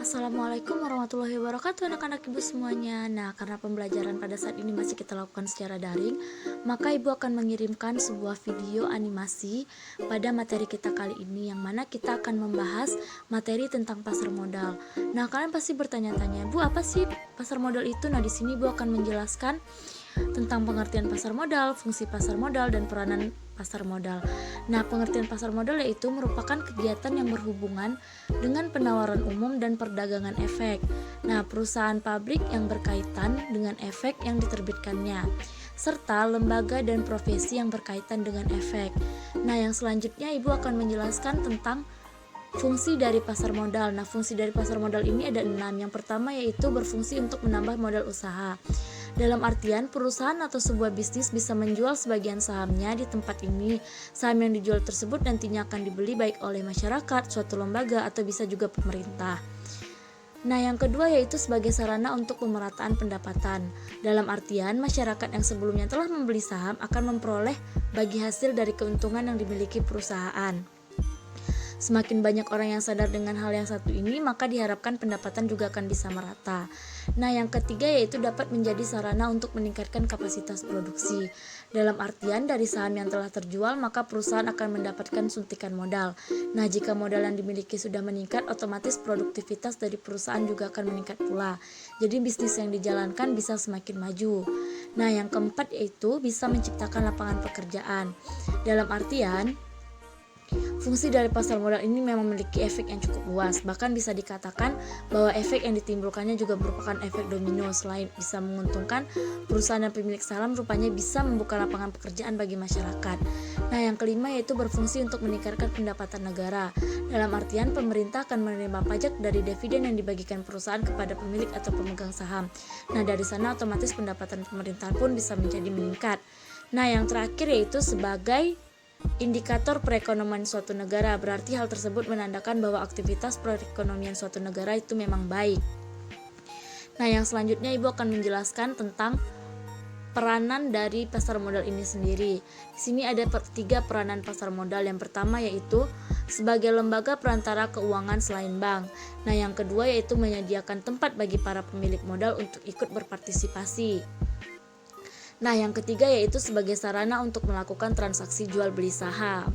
Assalamualaikum warahmatullahi wabarakatuh anak-anak ibu semuanya. Nah, karena pembelajaran pada saat ini masih kita lakukan secara daring, maka ibu akan mengirimkan sebuah video animasi pada materi kita kali ini, yang mana kita akan membahas materi tentang pasar modal. Nah, kalian pasti bertanya-tanya, Bu, apa sih pasar modal itu? Nah, di sini ibu akan menjelaskan tentang pengertian pasar modal, fungsi pasar modal, dan peranan pasar modal. Nah, pengertian pasar modal yaitu merupakan kegiatan yang berhubungan dengan penawaran umum dan perdagangan efek. Nah, perusahaan pabrik yang berkaitan dengan efek yang diterbitkannya, serta lembaga dan profesi yang berkaitan dengan efek. Nah, yang selanjutnya ibu akan menjelaskan tentang fungsi dari pasar modal. Nah, fungsi dari pasar modal ini ada 6. Yang pertama yaitu berfungsi untuk menambah modal usaha. Dalam artian, perusahaan atau sebuah bisnis bisa menjual sebagian sahamnya di tempat ini. Saham yang dijual tersebut nantinya akan dibeli baik oleh masyarakat, suatu lembaga, atau bisa juga pemerintah. Nah, yang kedua yaitu sebagai sarana untuk pemerataan pendapatan. Dalam artian, masyarakat yang sebelumnya telah membeli saham akan memperoleh bagi hasil dari keuntungan yang dimiliki perusahaan. Semakin banyak orang yang sadar dengan hal yang satu ini, maka diharapkan pendapatan juga akan bisa merata. Nah, yang ketiga yaitu dapat menjadi sarana untuk meningkatkan kapasitas produksi. Dalam artian, dari saham yang telah terjual, maka perusahaan akan mendapatkan suntikan modal. Nah, jika modal yang dimiliki sudah meningkat, otomatis produktivitas dari perusahaan juga akan meningkat pula. Jadi, bisnis yang dijalankan bisa semakin maju. Nah, yang keempat yaitu bisa menciptakan lapangan pekerjaan. Dalam artian, fungsi dari pasar modal ini memang memiliki efek yang cukup luas. Bahkan bisa dikatakan bahwa efek yang ditimbulkannya juga merupakan efek domino. Selain bisa menguntungkan perusahaan dan pemilik saham, rupanya bisa membuka lapangan pekerjaan bagi masyarakat. Nah, yang kelima yaitu berfungsi untuk meningkatkan pendapatan negara. Dalam artian, pemerintah akan menerima pajak dari dividen yang dibagikan perusahaan kepada pemilik atau pemegang saham. Nah, dari sana otomatis pendapatan pemerintah pun bisa menjadi meningkat. Nah, yang terakhir yaitu sebagai indikator perekonomian suatu negara. Berarti hal tersebut menandakan bahwa aktivitas perekonomian suatu negara itu memang baik. Nah, yang selanjutnya ibu akan menjelaskan tentang peranan dari pasar modal ini sendiri. Di sini ada 3 peranan pasar modal. Yang pertama yaitu sebagai lembaga perantara keuangan selain bank. Nah, yang kedua yaitu menyediakan tempat bagi para pemilik modal untuk ikut berpartisipasi. Nah, yang ketiga yaitu sebagai sarana untuk melakukan transaksi jual beli saham.